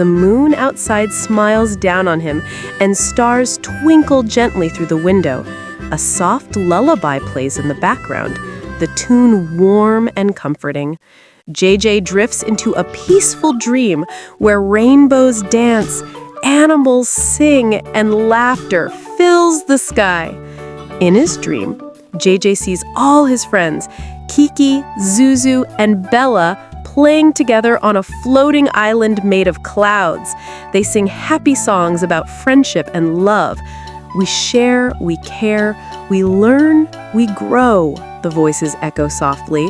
The moon outside smiles down on him, and stars twinkle gently through the window. A soft lullaby plays in the background, the tune warm and comforting. JJ drifts into a peaceful dream where rainbows dance, animals sing, and laughter fills the sky. In his dream, JJ sees all his friends, Kiki, Zuzu, and Bella, playing together on a floating island made of clouds. They sing happy songs about friendship and love. We share, we care, we learn, we grow, the voices echo softly.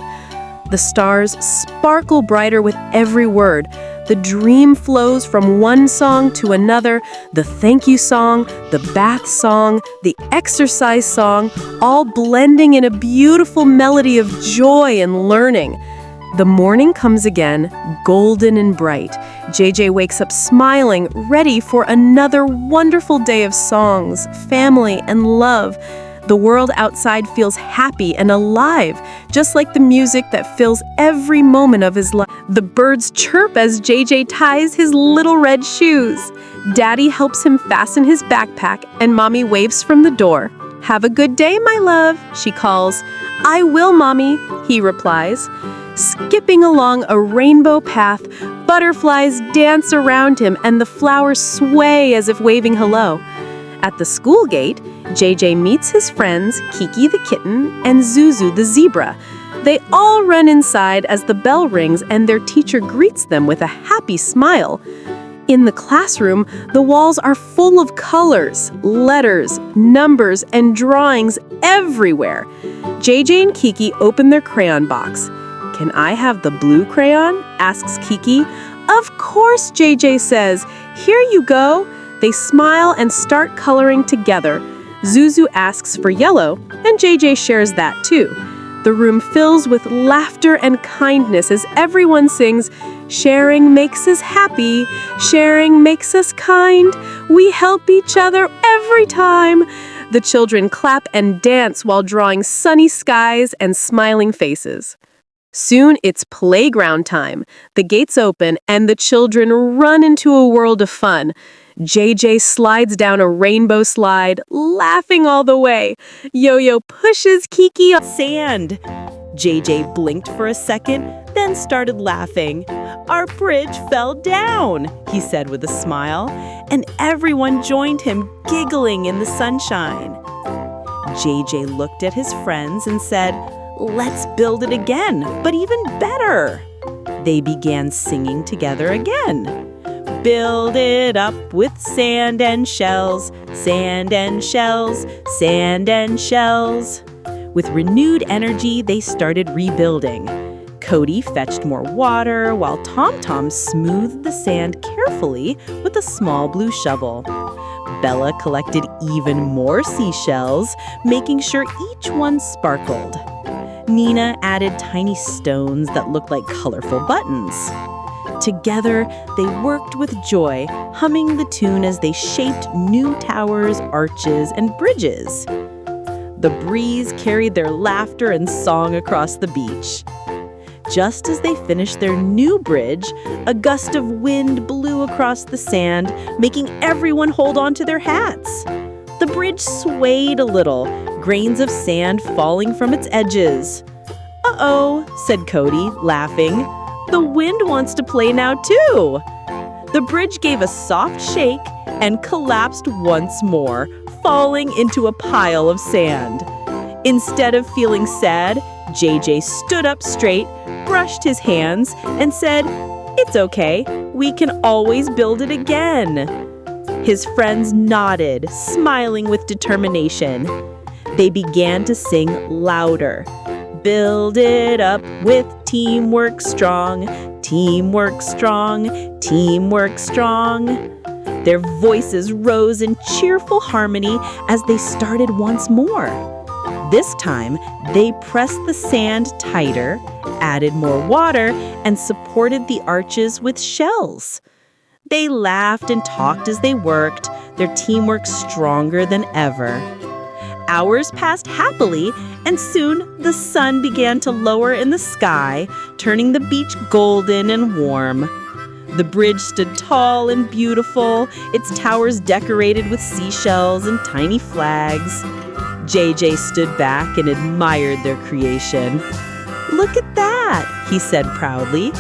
The stars sparkle brighter with every word. The dream flows from one song to another, the thank you song, the bath song, the exercise song, all blending in a beautiful melody of joy and learning. The morning comes again, golden and bright. JJ wakes up smiling, ready for another wonderful day of songs, family, and love. The world outside feels happy and alive, just like the music that fills every moment of his life. The birds chirp as JJ ties his little red shoes. Daddy helps him fasten his backpack, and Mommy waves from the door. "Have a good day, my love," she calls. "I will, Mommy," he replies. Skipping along a rainbow path, butterflies dance around him and the flowers sway as if waving hello. At the school gate, JJ meets his friends, Kiki the kitten and Zuzu the zebra. They all run inside as the bell rings and their teacher greets them with a happy smile. In the classroom, the walls are full of colors, letters, numbers, and drawings everywhere. JJ and Kiki open their crayon box. "Can I have the blue crayon?" asks Kiki. "Of course," JJ says. "Here you go." They smile and start coloring together. Zuzu asks for yellow, and JJ shares that too. The room fills with laughter and kindness as everyone sings, "Sharing makes us happy, sharing makes us kind, we help each other every time." The children clap and dance while drawing sunny skies and smiling faces. Soon it's playground time. The gates open and the children run into a world of fun. JJ slides down a rainbow slide, laughing all the way. Yo-Yo pushes Kiki on sand. JJ blinked for a second, then started laughing. "Our bridge fell down," he said with a smile, and everyone joined him, giggling in the sunshine. JJ looked at his friends and said, "Let's build it again, but even better." They began singing together again. "Build it up with sand and shells, sand and shells, sand and shells." With renewed energy, they started rebuilding. Cody fetched more water, while Tom smoothed the sand carefully with a small blue shovel. Bella collected even more seashells, making sure each one sparkled. Nina added tiny stones that looked like colorful buttons. Together, they worked with joy, humming the tune as they shaped new towers, arches, and bridges. The breeze carried their laughter and song across the beach. Just as they finished their new bridge, a gust of wind blew across the sand, making everyone hold on to their hats. The bridge swayed a little, grains of sand falling from its edges. "Uh-oh," said Cody, laughing. "The wind wants to play now too." The bridge gave a soft shake and collapsed once more, falling into a pile of sand. Instead of feeling sad, JJ stood up straight, brushed his hands, and said, "It's okay, we can always build it again." His friends nodded, smiling with determination. They began to sing louder. "Build it up with teamwork strong, teamwork strong, teamwork strong." Their voices rose in cheerful harmony as they started once more. This time, they pressed the sand tighter, added more water, and supported the arches with shells. They laughed and talked as they worked, their teamwork stronger than ever. Hours passed happily, and soon the sun began to lower in the sky, turning the beach golden and warm. The bridge stood tall and beautiful, its towers decorated with seashells and tiny flags. JJ stood back and admired their creation. "Look at that," he said proudly.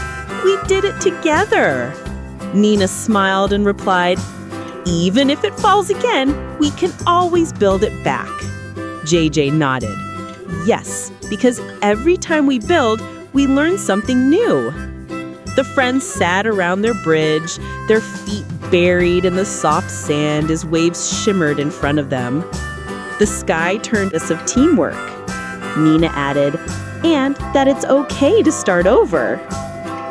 "We did it together." Nina smiled and replied, "Even if it falls again, we can always build it back." JJ nodded. "Yes, because every time we build, we learn something new." The friends sat around their bridge, their feet buried in the soft sand as waves shimmered in front of them. The sky turned us of teamwork. Nina added, "And that it's okay to start over."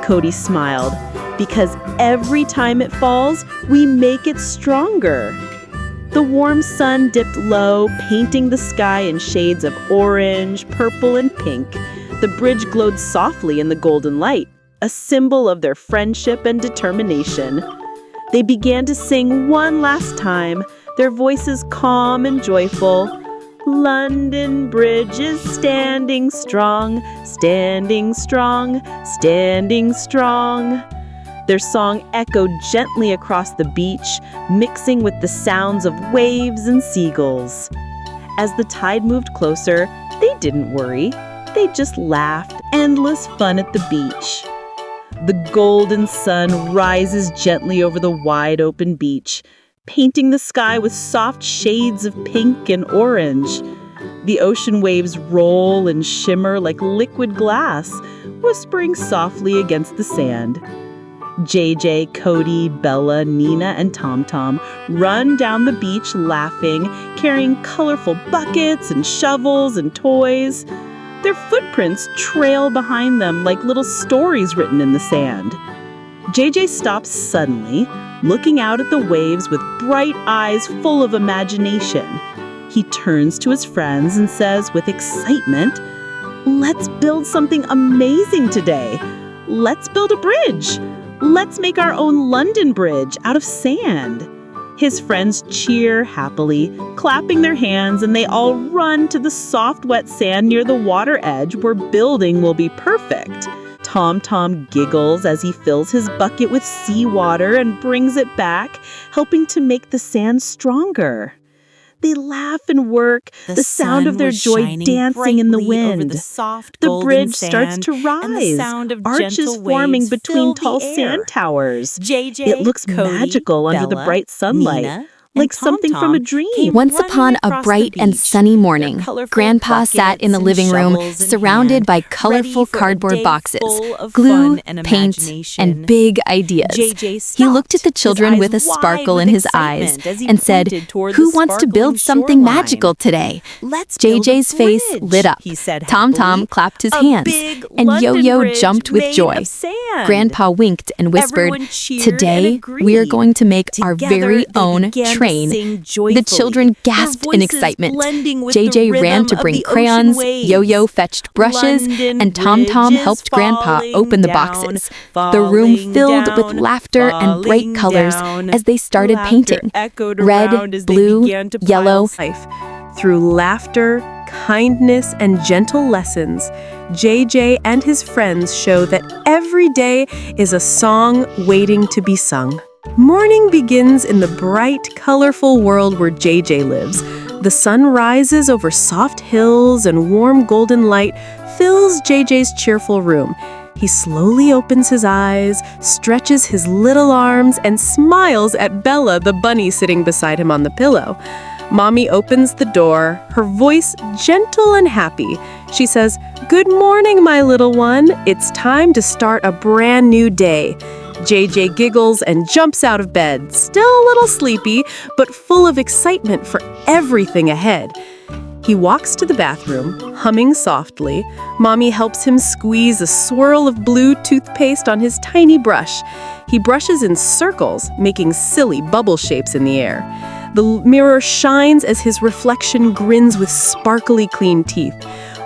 Cody smiled, "Because every time it falls, we make it stronger." The warm sun dipped low, painting the sky in shades of orange, purple, and pink. The bridge glowed softly in the golden light, a symbol of their friendship and determination. They began to sing one last time, their voices calm and joyful. "London Bridge is standing strong, standing strong, standing strong." Their song echoed gently across the beach, mixing with the sounds of waves and seagulls. As the tide moved closer, they didn't worry. They just laughed, endless fun at the beach. The golden sun rises gently over the wide open beach, painting the sky with soft shades of pink and orange. The ocean waves roll and shimmer like liquid glass, whispering softly against the sand. JJ, Cody, Bella, Nina, and Tom Tom run down the beach laughing, carrying colorful buckets and shovels and toys. Their footprints trail behind them like little stories written in the sand. JJ stops suddenly, looking out at the waves with bright eyes full of imagination. He turns to his friends and says with excitement, "Let's build something amazing today. Let's build a bridge. Let's make our own London Bridge out of sand." His friends cheer happily, clapping their hands, and they all run to the soft, wet sand near the water edge where building will be perfect. Tom Tom giggles as he fills his bucket with seawater and brings it back, helping to make the sand stronger. They laugh and work, the sound of their joy dancing in the wind. The bridge starts to rise, arches forming between tall sand towers. It looks magical under the bright sunlight, like something from a dream. Once upon a bright and sunny morning, Grandpa sat in the living room, surrounded by colorful cardboard boxes, glue, paint, and big ideas. He looked at the children with a sparkle in his eyes and said, "Who wants to build something magical today?" JJ's face lit up. Tom Tom clapped his hands, and Yo-Yo jumped with joy. Grandpa winked and whispered, "Today, we are going to make our very own train." The children gasped in excitement. JJ ran to bring crayons, Yo-Yo fetched brushes, and Tom Tom helped Grandpa open the boxes. The room filled with laughter and bright colors as they started painting. Red, blue, yellow. Through laughter, kindness, and gentle lessons, JJ and his friends show that every day is a song waiting to be sung. Morning begins in the bright, colorful world where JJ lives. The sun rises over soft hills and warm golden light fills JJ's cheerful room. He slowly opens his eyes, stretches his little arms, and smiles at Bella, the bunny sitting beside him on the pillow. Mommy opens the door, her voice gentle and happy. She says, "Good morning, my little one. It's time to start a brand new day." JJ giggles and jumps out of bed, still a little sleepy, but full of excitement for everything ahead. He walks to the bathroom, humming softly. Mommy helps him squeeze a swirl of blue toothpaste on his tiny brush. He brushes in circles, making silly bubble shapes in the air. The mirror shines as his reflection grins with sparkly clean teeth.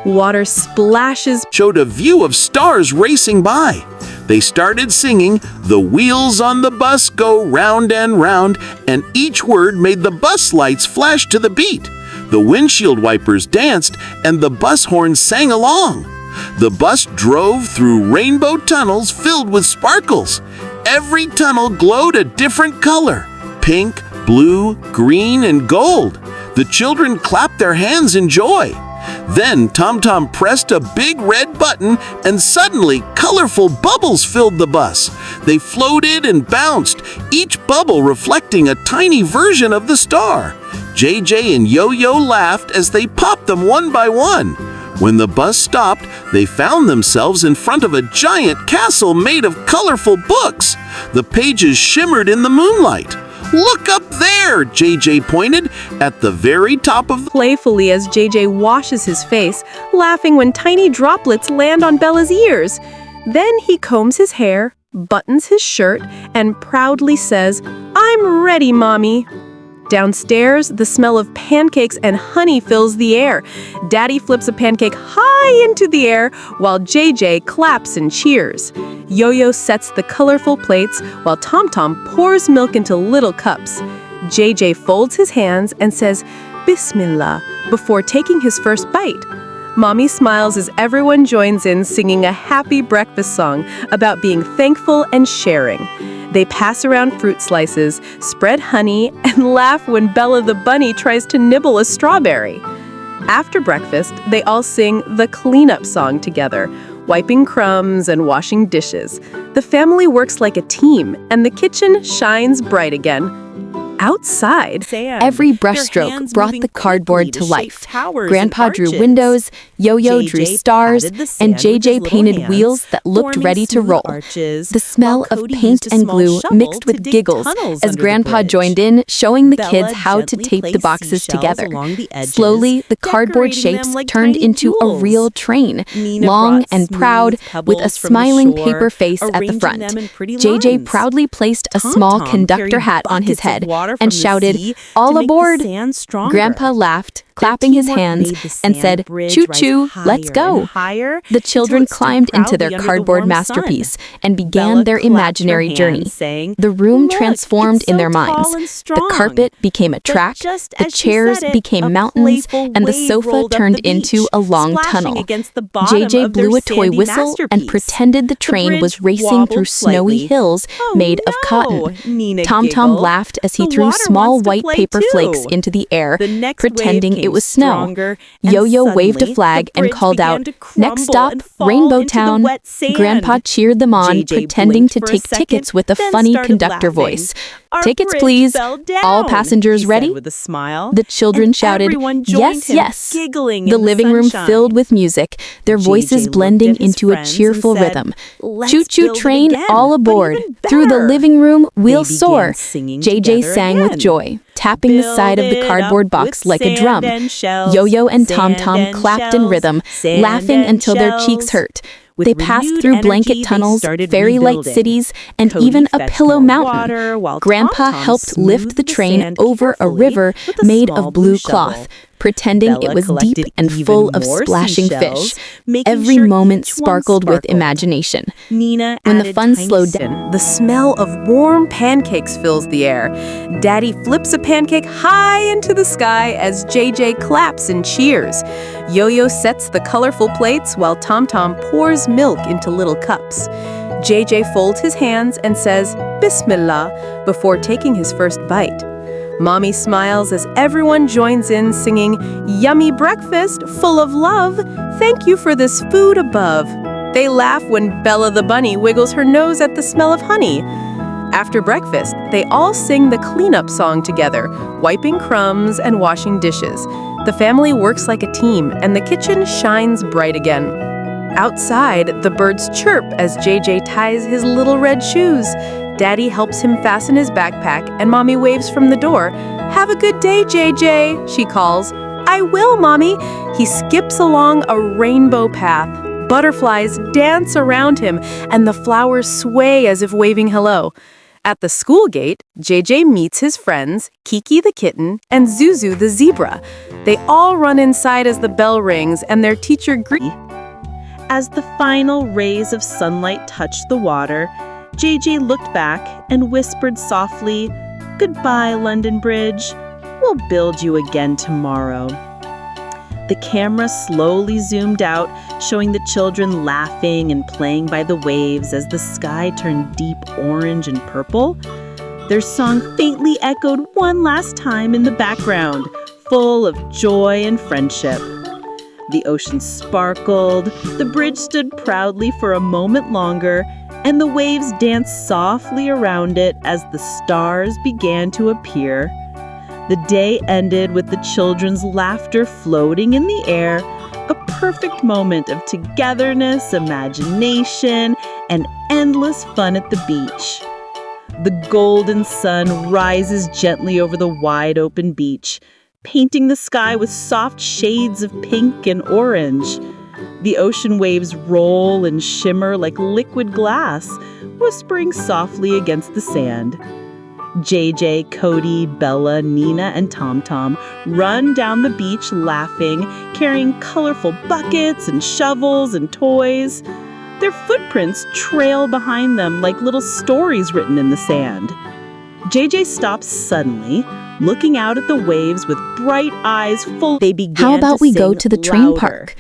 Water splashes, showed a view of stars racing by. They started singing, "The wheels on the bus go round and round," and each word made the bus lights flash to the beat. The windshield wipers danced, and the bus horn sang along. The bus drove through rainbow tunnels filled with sparkles. Every tunnel glowed a different color: pink, blue, green, and gold. The children clapped their hands in joy. Then Tom pressed a big red button, and suddenly colorful bubbles filled the bus. They floated and bounced, each bubble reflecting a tiny version of the star. JJ and Yo-Yo laughed as they popped them one by one. When the bus stopped, they found themselves in front of a giant castle made of colorful books. The pages shimmered in the moonlight. "Look up there," JJ pointed, at the very top of the... Playfully as JJ washes his face, laughing when tiny droplets land on Bella's ears. Then he combs his hair, buttons his shirt, and proudly says, "I'm ready, Mommy." Downstairs, the smell of pancakes and honey fills the air. Daddy flips a pancake high into the air while JJ claps and cheers. Yo-Yo sets the colorful plates while Tom pours milk into little cups. JJ folds his hands and says, "Bismillah," before taking his first bite. Mommy smiles as everyone joins in singing a happy breakfast song about being thankful and sharing. They pass around fruit slices, spread honey, and laugh when Bella the bunny tries to nibble a strawberry. After breakfast, they all sing the cleanup song together, wiping crumbs and washing dishes. The family works like a team, and the kitchen shines bright again. Outside, every brushstroke brought the cardboard to life. Grandpa drew windows, Yo-Yo drew stars, and JJ painted wheels that looked ready to roll. The smell of paint and glue mixed with giggles as Grandpa joined in, showing the kids how to tape the boxes together. Slowly, the cardboard shapes turned into a real train, long and proud, with a smiling paper face at the front. JJ proudly placed a small conductor hat on his head and shouted, "All aboard!" Grandpa laughed, clapping his hands, and said, "Choo-choo, let's go." The children climbed into their cardboard masterpiece and began their imaginary journey. The room transformed in their minds. The carpet became a track, the chairs became mountains, and the sofa turned into a long tunnel. JJ blew a toy whistle and pretended the train was racing through snowy hills made of cotton. Tom laughed as he threw small white paper flakes into the air, pretending it was snow. Yo-Yo waved a flag and called out, "Next stop, Rainbow Town." Grandpa cheered them on, pretending to take tickets with a funny conductor voice. "Tickets, please. All passengers ready?" The children shouted, "Yes, yes." The living room filled with music, their voices blending into a cheerful rhythm. "Choo-choo train, all aboard. Through the living room, we'll soar." JJ sang with joy, tapping the side of the cardboard box like a drum. Yo-Yo and Tom clapped in rhythm, laughing until their cheeks hurt. They passed through blanket tunnels, fairy-like cities, and even a pillow mountain. Grandpa helped lift the train over a river made of blue cloth, pretending it was deep and full of splashing fish. Every moment sparkled with imagination. When the fun slowed down, the smell of warm pancakes fills the air. Daddy flips a pancake high into the sky as JJ claps and cheers. Yo-Yo sets the colorful plates while Tom pours milk into little cups. JJ folds his hands and says, "Bismillah," before taking his first bite. Mommy smiles as everyone joins in singing, "Yummy breakfast, full of love. Thank you for this food above." They laugh when Bella the bunny wiggles her nose at the smell of honey. After breakfast, they all sing the cleanup song together, wiping crumbs and washing dishes. The family works like a team, and the kitchen shines bright again. Outside, the birds chirp as JJ ties his little red shoes. Daddy helps him fasten his backpack, and Mommy waves from the door. "Have a good day, JJ," she calls. "I will, Mommy." He skips along a rainbow path. Butterflies dance around him, and the flowers sway as if waving hello. At the school gate, JJ meets his friends, Kiki the kitten and Zuzu the zebra. They all run inside as the bell rings, and their teacher greets. As the final rays of sunlight touched the water, JJ looked back and whispered softly, "Goodbye, London Bridge. We'll build you again tomorrow." The camera slowly zoomed out, showing the children laughing and playing by the waves as the sky turned deep orange and purple. Their song faintly echoed one last time in the background, full of joy and friendship. The ocean sparkled, the bridge stood proudly for a moment longer, and the waves danced softly around it as the stars began to appear. The day ended with the children's laughter floating in the air, a perfect moment of togetherness, imagination, and endless fun at the beach. The golden sun rises gently over the wide open beach, painting the sky with soft shades of pink and orange. The ocean waves roll and shimmer like liquid glass, whispering softly against the sand. JJ, Cody, Bella, Nina, and Tom Tom run down the beach laughing, carrying colorful buckets and shovels and toys. Their footprints trail behind them like little stories written in the sand. JJ stops suddenly, looking out at the waves with bright eyes full. They began How about to we go sing to the train louder. park?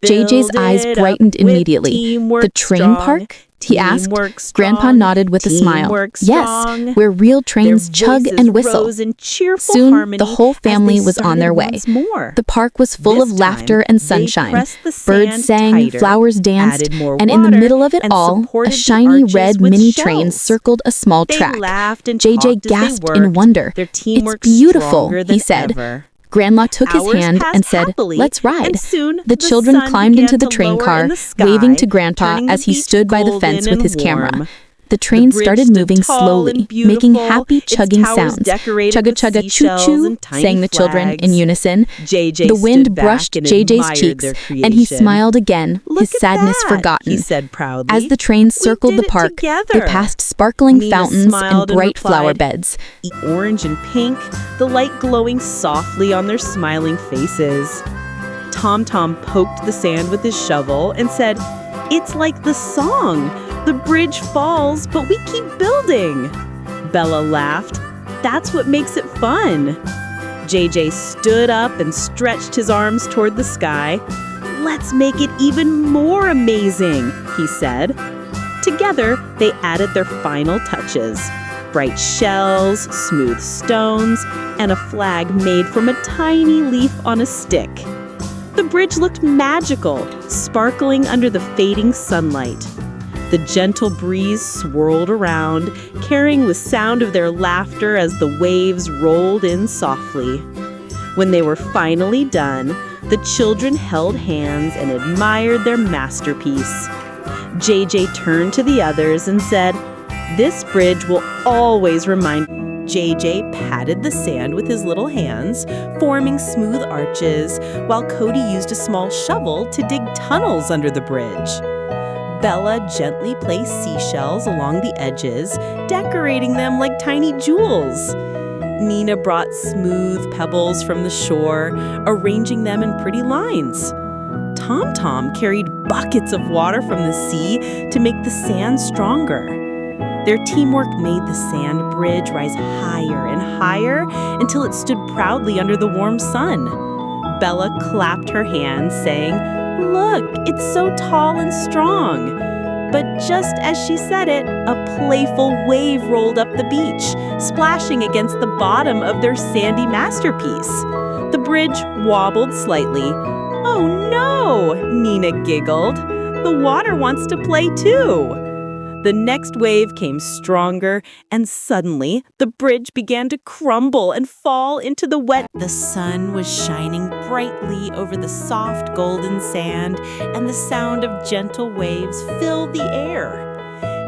JJ's eyes Build it brightened up with immediately. teamwork The train strong, park? He asked. teamwork strong, Grandpa nodded with a smile. teamwork Yes, strong. where real Their trains chug voices and whistle. rose in cheerful Soon, harmony the whole as family they was on their started way. once more. The park was full This of laughter time, and they sunshine. pressed the sand Birds sang, tighter, flowers danced, added more and in the water, middle of it and all, a supported the shiny arches red with mini shells. train circled a small They track. laughed and JJ talked as gasped they in worked, wonder. their It's teamwork beautiful, stronger than he said. ever. Grandma took his Hours hand passed and said, happily, "Let's ride." and soon The children sun climbed into began the to train lower car, in the sky, waving to Grandpa turning the as he beach stood by the golden fence with and his camera. warm. The train bridge started stood moving tall slowly, and beautiful, making happy its chugging towers sounds. decorated Chugga with chugga choo seashells choo, and tiny sang the children in flags. unison. JJ The wind stood back brushed and JJ's admired cheeks, their and he creation. smiled again, "Look his at sadness that," forgotten. he said proudly. As the train circled did the it park, they together. passed sparkling Nina fountains and smiled and bright flower replied, beds. Orange and pink, the light glowing softly on their smiling faces. Tom Tom poked the sand with his shovel and said, "It's like the song. The bridge falls, but we keep building." Bella laughed. "That's what makes it fun." JJ stood up and stretched his arms toward the sky. "Let's make it even more amazing," he said. Together, they added their final touches. Bright shells, smooth stones, and a flag made from a tiny leaf on a stick. The bridge looked magical, sparkling under the fading sunlight. The gentle breeze swirled around, carrying the sound of their laughter as the waves rolled in softly. When they were finally done, the children held hands and admired their masterpiece. JJ turned to the others and said, "This bridge will always remind." JJ patted the sand with his little hands, forming smooth arches, while Cody used a small shovel to dig tunnels under the bridge. Bella gently placed seashells along the edges, decorating them like tiny jewels. Nina brought smooth pebbles from the shore, arranging them in pretty lines. Tom Tom carried buckets of water from the sea to make the sand stronger. Their teamwork made the sand bridge rise higher and higher until it stood proudly under the warm sun. Bella clapped her hands, saying, "Look, it's so tall and strong." But just as she said it, a playful wave rolled up the beach, splashing against the bottom of their sandy masterpiece. The bridge wobbled slightly. "Oh no!" Nina giggled. "The water wants to play too." The next wave came stronger, and suddenly the bridge began to crumble and fall into the wet. The sun was shining brightly over the soft golden sand, and the sound of gentle waves filled the air.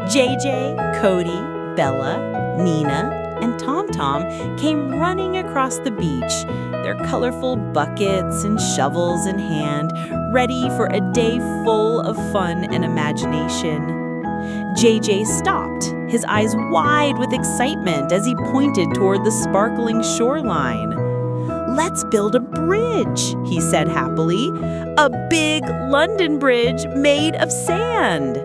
JJ, Cody, Bella, Nina, and Tom Tom came running across the beach, their colorful buckets and shovels in hand, ready for a day full of fun and imagination. JJ stopped, his eyes wide with excitement as he pointed toward the sparkling shoreline. "Let's build a bridge," he said happily. "A big London bridge made of sand."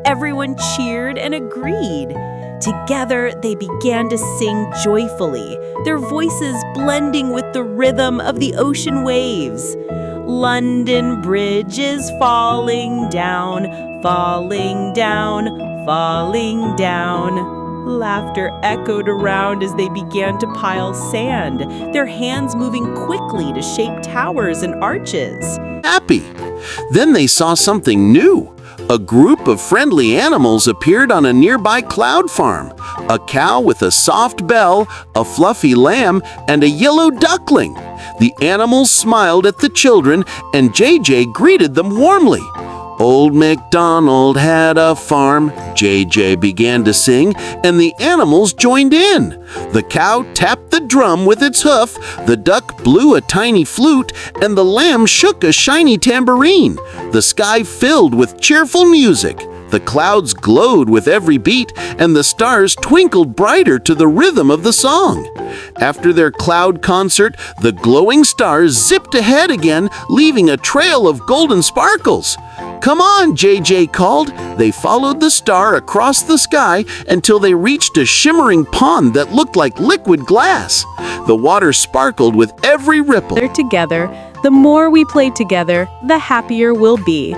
Everyone cheered and agreed. Together, they began to sing joyfully, their voices blending with the rhythm of the ocean waves. London Bridge is falling down, falling down, falling down. Laughter echoed around as they began to pile sand, their hands moving quickly to shape towers and arches. Happy. Then they saw something new. A group of friendly animals appeared on a nearby cloud farm. A cow with a soft bell, a fluffy lamb, and a yellow duckling. The animals smiled at the children, and JJ greeted them warmly. Old MacDonald had a farm, JJ began to sing, and the animals joined in. The cow tapped the drum with its hoof, the duck blew a tiny flute, and the lamb shook a shiny tambourine. The sky filled with cheerful music. The clouds glowed with every beat, and the stars twinkled brighter to the rhythm of the song. After their cloud concert, the glowing stars zipped ahead again, leaving a trail of golden sparkles. "Come on," JJ called. They followed the star across the sky until they reached a shimmering pond that looked like liquid glass. The water sparkled with every ripple. Together, the more we play together, the happier we'll be.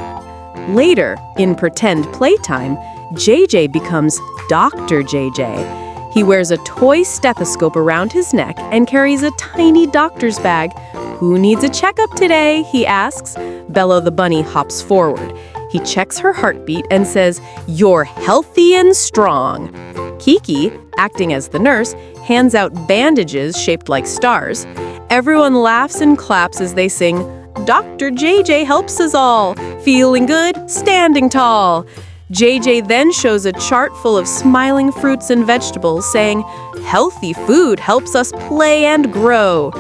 Later, in pretend playtime, JJ becomes Dr. JJ. He wears a toy stethoscope around his neck and carries a tiny doctor's bag. "Who needs a checkup today?" he asks. Bella the bunny hops forward. He checks her heartbeat and says, "You're healthy and strong." Kiki, acting as the nurse, hands out bandages shaped like stars. Everyone laughs and claps as they sing, "Dr. JJ helps us all, feeling good, standing tall." JJ then shows a chart full of smiling fruits and vegetables, saying, "Healthy food helps us play and grow."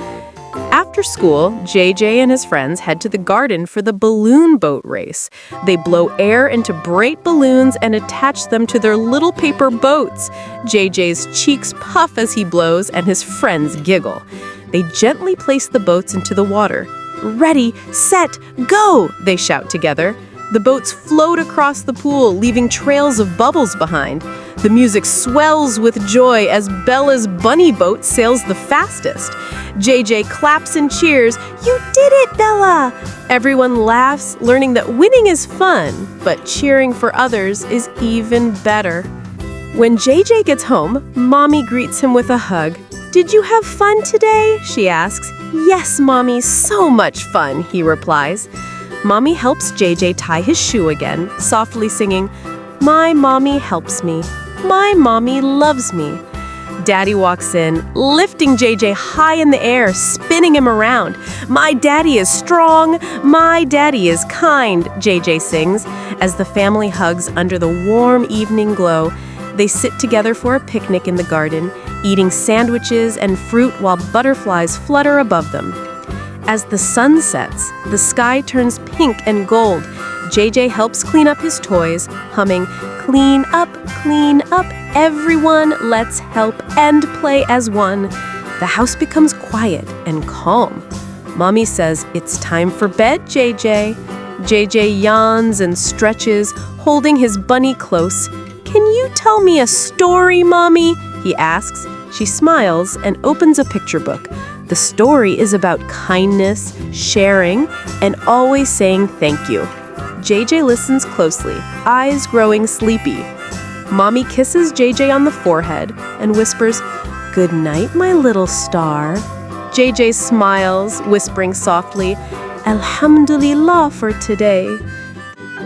After school, JJ and his friends head to the garden for the balloon boat race. They blow air into bright balloons and attach them to their little paper boats. JJ's cheeks puff as he blows, and his friends giggle. They gently place the boats into the water. "Ready, set, go!" they shout together. The boats float across the pool, leaving trails of bubbles behind. The music swells with joy as Bella's bunny boat sails the fastest. JJ claps and cheers. "You did it, Bella!" Everyone laughs, learning that winning is fun, but cheering for others is even better. When JJ gets home, Mommy greets him with a hug. "Did you have fun today?" she asks. "Yes, Mommy, so much fun," he replies. Mommy helps JJ tie his shoe again, softly singing, "My mommy helps me. My mommy loves me." Daddy walks in, lifting JJ high in the air, spinning him around. "My daddy is strong. My daddy is kind," JJ sings. As the family hugs under the warm evening glow, they sit together for a picnic in the garden, eating sandwiches and fruit while butterflies flutter above them. As the sun sets, the sky turns pink and gold. JJ helps clean up his toys, humming, clean up, everyone, let's help and play as one." The house becomes quiet and calm. Mommy says, "It's time for bed, JJ." JJ yawns and stretches, holding his bunny close. "Can you tell me a story, Mommy?" he asks. She smiles and opens a picture book. The story is about kindness, sharing, and always saying thank you. JJ listens closely, eyes growing sleepy. Mommy kisses JJ on the forehead and whispers, "Good night, my little star." JJ smiles, whispering softly, "Alhamdulillah for today."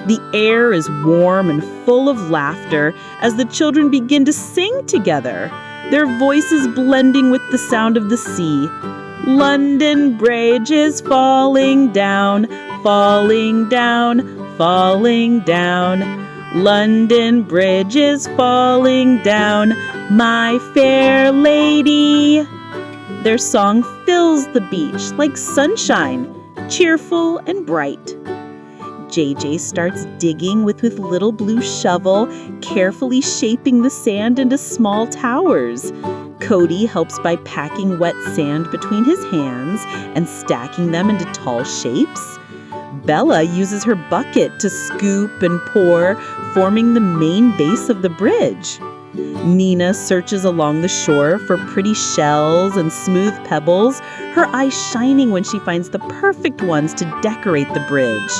The air is warm and full of laughter as the children begin to sing together, their voices blending with the sound of the sea. "London Bridge is falling down, falling down, falling down. London Bridge is falling down, my fair lady." Their song fills the beach like sunshine, cheerful and bright. JJ starts digging with his little blue shovel, carefully shaping the sand into small towers. Cody helps by packing wet sand between his hands and stacking them into tall shapes. Bella uses her bucket to scoop and pour, forming the main base of the bridge. Nina searches along the shore for pretty shells and smooth pebbles, her eyes shining when she finds the perfect ones to decorate the bridge.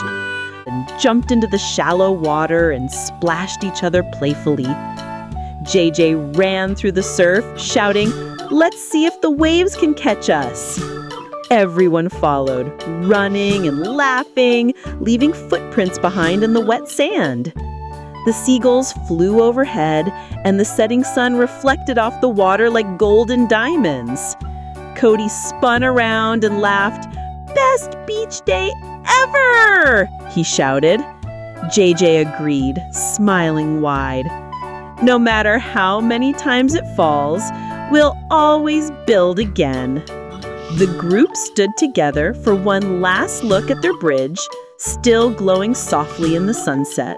And jumped into the shallow water and splashed each other playfully. JJ ran through the surf, shouting, "Let's see if the waves can catch us." Everyone followed, running and laughing, leaving footprints behind in the wet sand. The seagulls flew overhead, and the setting sun reflected off the water like golden diamonds. Cody spun around and laughed. "Best beach day ever!" he shouted. JJ agreed, smiling wide. "No matter how many times it falls, we'll always build again." The group stood together for one last look at their bridge, still glowing softly in the sunset.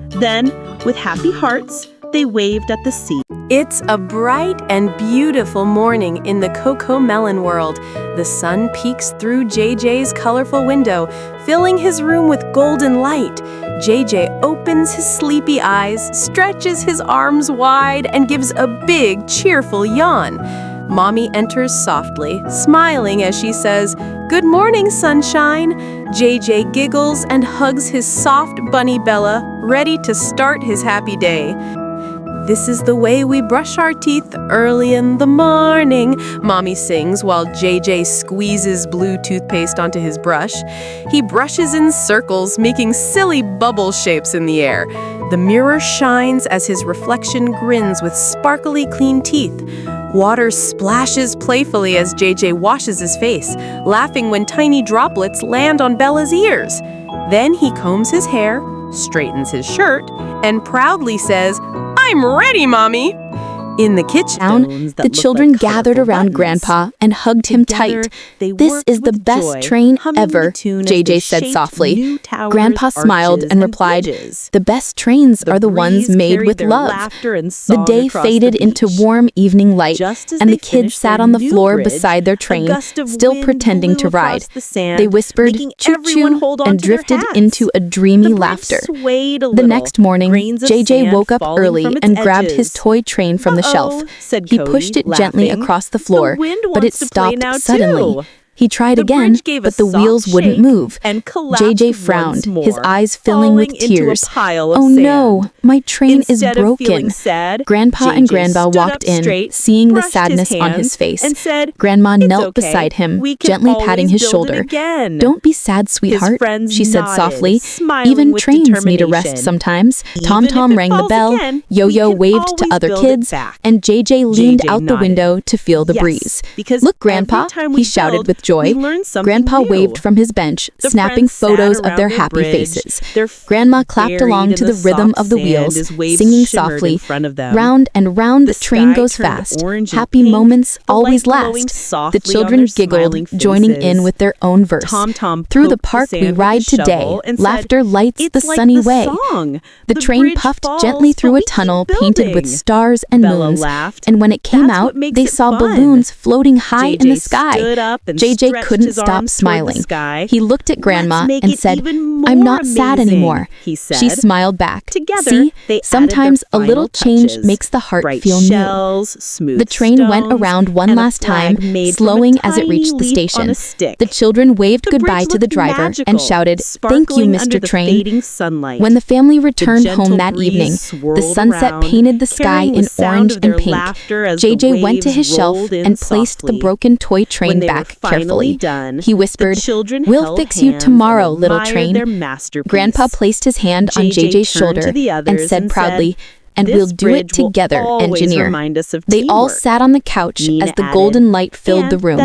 Then, with happy hearts, they waved at the sea. It's a bright and beautiful morning in the Cocoa Melon world. The sun peeks through JJ's colorful window, filling his room with golden light. JJ opens his sleepy eyes, stretches his arms wide, and gives a big, cheerful yawn. Mommy enters softly, smiling as she says, "Good morning, sunshine." JJ giggles and hugs his soft bunny Bella, ready to start his happy day. "This is the way we brush our teeth early in the morning," Mommy sings while JJ squeezes blue toothpaste onto his brush. He brushes in circles, making silly bubble shapes in the air. The mirror shines as his reflection grins with sparkly clean teeth. Water splashes playfully as JJ washes his face, laughing when tiny droplets land on Bella's ears. Then he combs his hair, straightens his shirt, and proudly says, "I'm ready, Mommy!" In the kitchen, The children gathered around Grandpa and hugged him tight. "This is the best train ever," JJ said softly. Grandpa smiled and replied, "The best trains are the ones made with love." The day faded into warm evening light, and the kids sat on the floor beside their train, still pretending to ride. They whispered, "Choo-choo," and drifted into a dreamy laughter. The next morning, JJ woke up early and grabbed his toy train from the shelf. He pushed it gently across the floor, but it stopped suddenly. He tried again, but the wheels wouldn't move. JJ frowned, his eyes filling with tears. "Oh no, my train is broken." Grandpa and Grandma walked in, seeing the sadness on his face. Grandma knelt beside him, gently patting his shoulder. "Don't be sad, sweetheart," she said softly. "Even trains need a rest sometimes." Tom Tom rang the bell, Yo-Yo waved to other kids, and JJ leaned out the window to feel the breeze. "Look, Grandpa," he shouted with joy. Grandpa waved from his bench, snapping photos of their happy faces. Grandma clapped along to the rhythm of the wheels, singing softly, "Round and round the train goes fast. Happy moments always last." The children giggled, joining in with their own verse. "Through the park we ride today. Laughter lights the sunny way." The train puffed gently through a tunnel painted with stars and moons, and when it came out, they saw balloons floating high in the sky. JJ couldn't stop smiling. He looked at Grandma and said, "I'm not sad anymore." She smiled back. "See, sometimes a little change makes the heart feel new." The train went around one last time, slowing as it reached the station. The children waved goodbye to the driver and shouted, "Thank you, Mr. Train." When the family returned home that evening, the sunset painted the sky in orange and pink. JJ went to his shelf and placed the broken toy train back carefully. He whispered, "We'll fix you tomorrow, little train." Grandpa placed his hand on JJ's shoulder and said proudly, "And we'll do it together, engineer." They all sat on the couch as the golden light filled the room.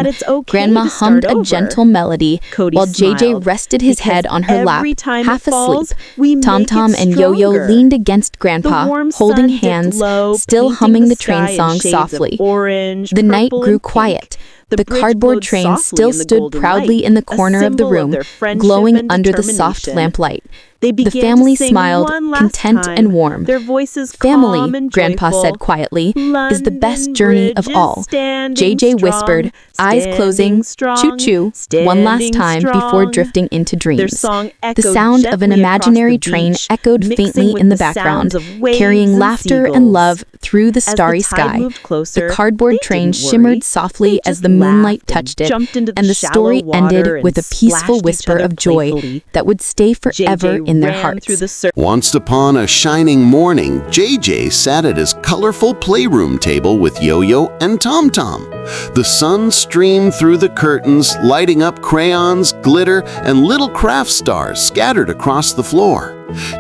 Grandma hummed a gentle melody while JJ rested his head on her lap, half asleep. Tom Tom and Yo-Yo leaned against Grandpa, holding hands, still humming the train song softly. The night grew quiet, The cardboard train still stood proudly in the corner of the room, glowing under the soft lamplight. The family smiled, content and warm. Their voices Family, calm and Grandpa joyful. said quietly, is the best London journey of Bridge is all. standing JJ whispered, strong, eyes closing, standing choo-choo, strong, one last time standing before strong. drifting into Their dreams. song The echoed sound of an gently across imaginary the train beach, echoed mixing faintly with in the the background, sounds of waves carrying and laughter and seagulls. love through the As the starry tide sky. moved closer, The cardboard they train didn't worry. shimmered softly They as just the moonlight laughed and touched it, jumped into and the shallow story water ended and with a peaceful splashed each whisper other of joy playfully. that would stay forever JJ in their ran hearts. through the Once upon a shining morning, JJ sat at his colorful playroom table with Yo-Yo and Tom-Tom. The sun streamed through the curtains, lighting up crayons, glitter, and little craft stars scattered across the floor.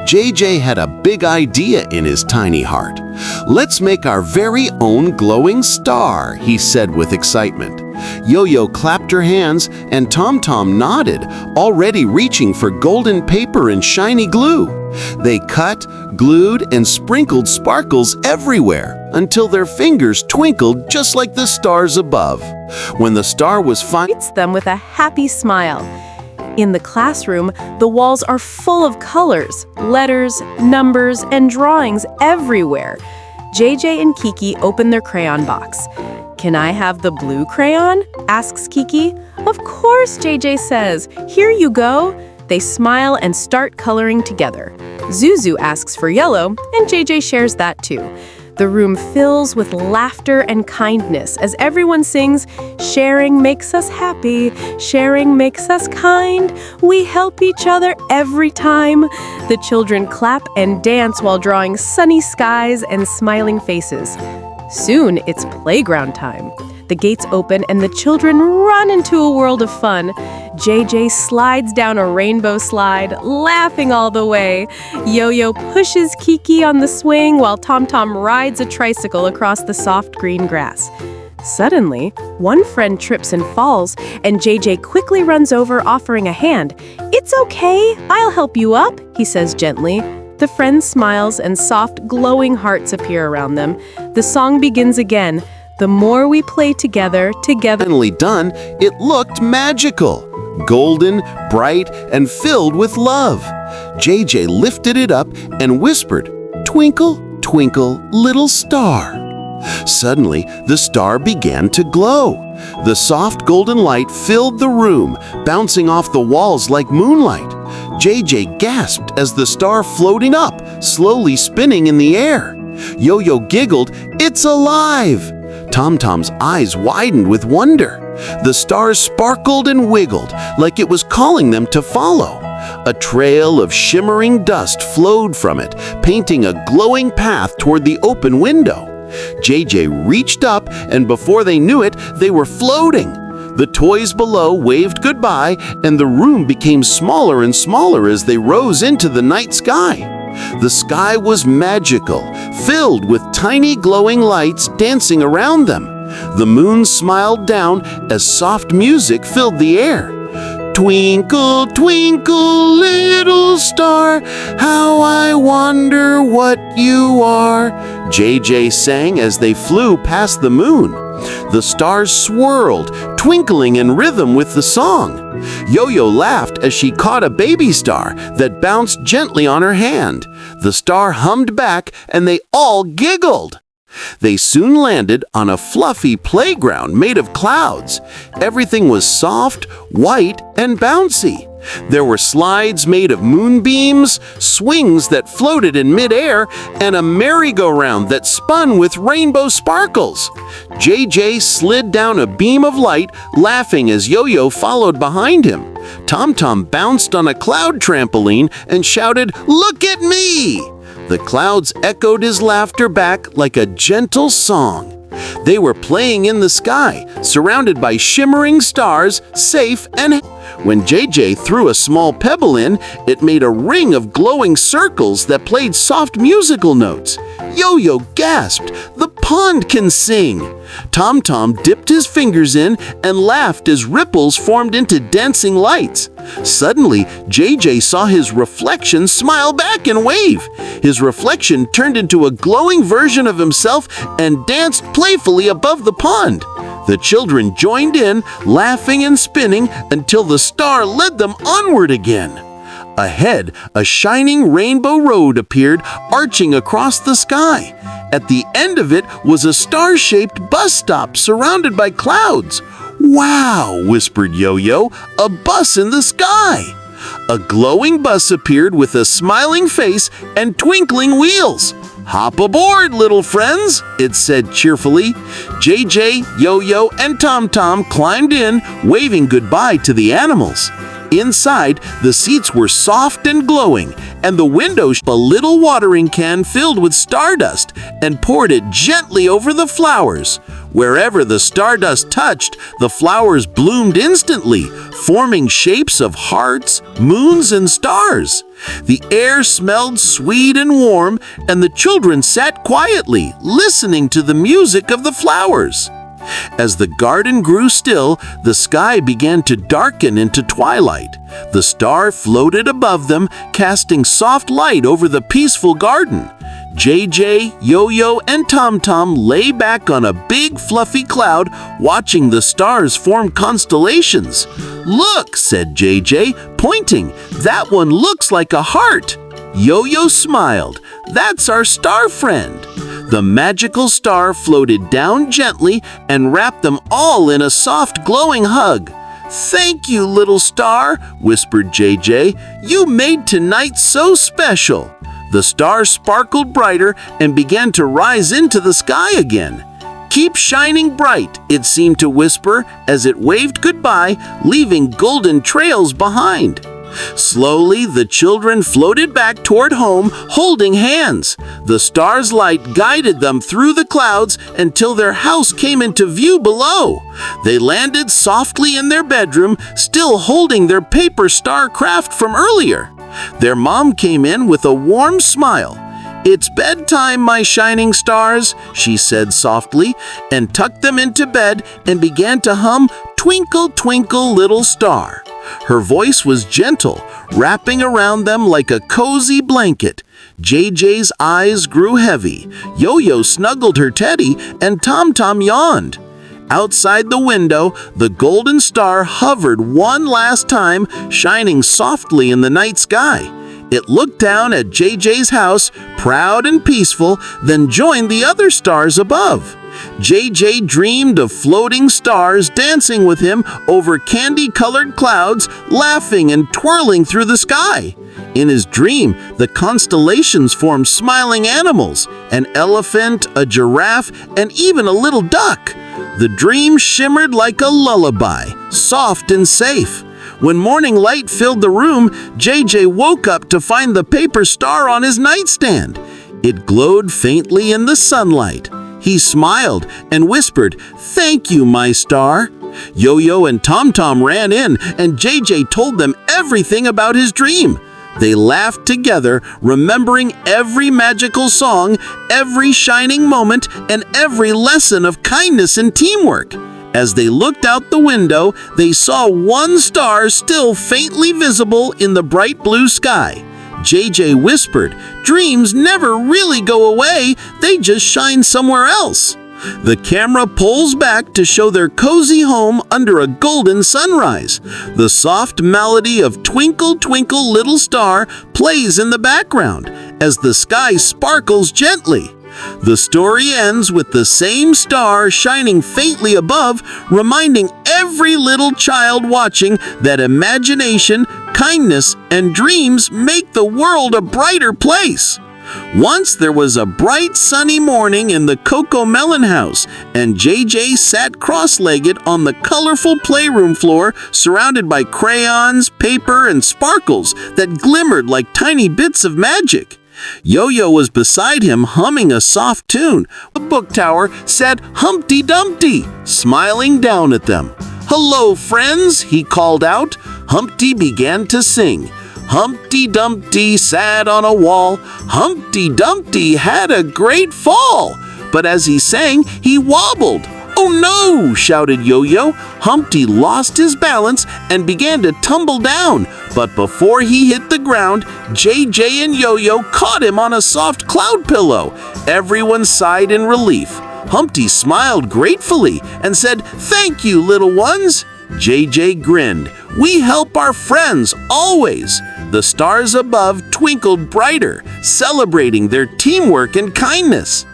JJ had a big idea in his tiny heart. "Let's make our very own glowing star," he said with excitement. Yo-Yo clapped her hands and Tom-Tom nodded, already reaching for golden paper and shiny glue. They cut, glued, and sprinkled sparkles everywhere until their fingers twinkled just like the stars above. When the star was Greets them with a happy smile. In the classroom, the walls are full of colors, letters, numbers, and drawings everywhere. JJ and Kiki open their crayon box. "Can I have the blue crayon?" asks Kiki. "Of course," JJ says. "Here you go." They smile and start coloring together. Zuzu asks for yellow, and JJ shares that too. The room fills with laughter and kindness as everyone sings, "Sharing makes us happy, sharing makes us kind, we help each other every time." The children clap and dance while drawing sunny skies and smiling faces. Soon it's playground time. The gates open and the children run into a world of fun. JJ slides down a rainbow slide, laughing all the way. Yo-Yo pushes Kiki on the swing while Tom-Tom rides a tricycle across the soft green grass. Suddenly, one friend trips and falls, and JJ quickly runs over, offering a hand. "It's okay, I'll help you up," he says gently. The friend smiles and soft, glowing hearts appear around them. The song begins again. The more we play together, finally done, it looked magical. Golden, bright, and filled with love. JJ lifted it up and whispered, "Twinkle, twinkle, little star." Suddenly, the star began to glow. The soft golden light filled the room, bouncing off the walls like moonlight. JJ gasped as the star floating up, slowly spinning in the air. Yo-Yo giggled, "It's alive!" Tom-Tom's eyes widened with wonder. The stars sparkled and wiggled like it was calling them to follow. A trail of shimmering dust flowed from it, painting a glowing path toward the open window. JJ reached up, and before they knew it, they were floating. The toys below waved goodbye, and the room became smaller and smaller as they rose into the night sky. The sky was magical, filled with tiny glowing lights dancing around them. The moon smiled down as soft music filled the air. "Twinkle, twinkle, little star, how I wonder what you are," JJ sang as they flew past the moon. The stars swirled, twinkling in rhythm with the song. Yo-Yo laughed as she caught a baby star that bounced gently on her hand. The star hummed back, and they all giggled. They soon landed on a fluffy playground made of clouds. Everything was soft, white, and bouncy. There were slides made of moonbeams, swings that floated in midair, and a merry-go-round that spun with rainbow sparkles. JJ slid down a beam of light, laughing as Yo-Yo followed behind him. Tom-Tom bounced on a cloud trampoline and shouted, "Look at me!" The clouds echoed his laughter back like a gentle song. They were playing in the sky, surrounded by shimmering stars, safe and happy. When JJ threw a small pebble in, it made a ring of glowing circles that played soft musical notes. Yo-Yo gasped, "The pond can sing!" Tom-Tom dipped his fingers in and laughed as ripples formed into dancing lights. Suddenly, JJ saw his reflection smile back and wave. His reflection turned into a glowing version of himself and danced playfully above the pond. The children joined in, laughing and spinning until the star led them onward again. Ahead, a shining rainbow road appeared, arching across the sky. At the end of it was a star-shaped bus stop surrounded by clouds. "Wow," whispered Yo-Yo, "a bus in the sky." A glowing bus appeared with a smiling face and twinkling wheels. "Hop aboard, little friends," it said cheerfully. JJ, Yo-Yo, and Tom Tom climbed in, waving goodbye to the animals. Inside, the seats were soft and glowing, and the window a little watering can filled with stardust and poured it gently over the flowers. Wherever the stardust touched, the flowers bloomed instantly, forming shapes of hearts, moons, and stars. The air smelled sweet and warm, and the children sat quietly, listening to the music of the flowers. As the garden grew still, the sky began to darken into twilight. The star floated above them, casting soft light over the peaceful garden. JJ, Yo-Yo, and Tom Tom lay back on a big fluffy cloud, watching the stars form constellations. "Look," said JJ, pointing, "that one looks like a heart." Yo-Yo smiled. "That's our star friend." The magical star floated down gently and wrapped them all in a soft, glowing hug. "Thank you, little star," whispered JJ. "You made tonight so special." The star sparkled brighter and began to rise into the sky again. "Keep shining bright," it seemed to whisper as it waved goodbye, leaving golden trails behind. Slowly, the children floated back toward home, holding hands. The star's light guided them through the clouds until their house came into view below. They landed softly in their bedroom, still holding their paper star craft from earlier. Their mom came in with a warm smile. "It's bedtime, my shining stars," she said softly, and tucked them into bed and began to hum "Twinkle, Twinkle, Little Star." Her voice was gentle, wrapping around them like a cozy blanket. JJ's eyes grew heavy. Yo-Yo snuggled her teddy, and Tom Tom yawned. Outside the window, the golden star hovered one last time, shining softly in the night sky. It looked down at JJ's house, proud and peaceful, then joined the other stars above. JJ dreamed of floating stars dancing with him over candy-colored clouds, laughing and twirling through the sky. In his dream, the constellations formed smiling animals, an elephant, a giraffe, and even a little duck. The dream shimmered like a lullaby, soft and safe. When morning light filled the room, JJ woke up to find the paper star on his nightstand. It glowed faintly in the sunlight. He smiled and whispered, "Thank you, my star." Yo-Yo and Tom Tom ran in, and JJ told them everything about his dream. They laughed together, remembering every magical song, every shining moment, and every lesson of kindness and teamwork. As they looked out the window, they saw one star still faintly visible in the bright blue sky. JJ whispered, "Dreams never really go away, they just shine somewhere else." The camera pulls back to show their cozy home under a golden sunrise. The soft melody of "Twinkle, Twinkle, Little Star" plays in the background as the sky sparkles gently. The story ends with the same star shining faintly above, reminding every little child watching that imagination, kindness, and dreams make the world a brighter place. Once there was a bright sunny morning in the Coco Melon house, and JJ sat cross-legged on the colorful playroom floor surrounded by crayons, paper, and sparkles that glimmered like tiny bits of magic. Yo-Yo was beside him, humming a soft tune. The book tower said "Humpty Dumpty," smiling down at them. "Hello, friends," he called out. Humpty began to sing. Humpty Dumpty sat on a wall. Humpty Dumpty had a great fall. But as he sang, he wobbled. "Oh no!" shouted Yo-Yo. Humpty lost his balance and began to tumble down. But before he hit the ground, JJ and Yo-Yo caught him on a soft cloud pillow. Everyone sighed in relief. Humpty smiled gratefully and said, "Thank you, little ones." JJ grinned. "We help our friends always." The stars above twinkled brighter, celebrating their teamwork and kindness.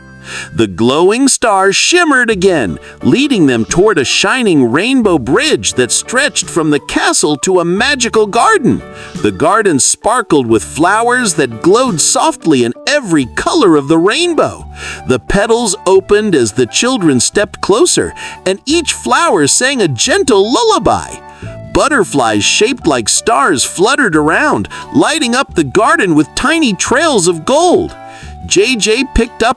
The glowing stars shimmered again, leading them toward a shining rainbow bridge that stretched from the castle to a magical garden. The garden sparkled with flowers that glowed softly in every color of the rainbow. The petals opened as the children stepped closer, and each flower sang a gentle lullaby. Butterflies shaped like stars fluttered around, lighting up the garden with tiny trails of gold. JJ picked up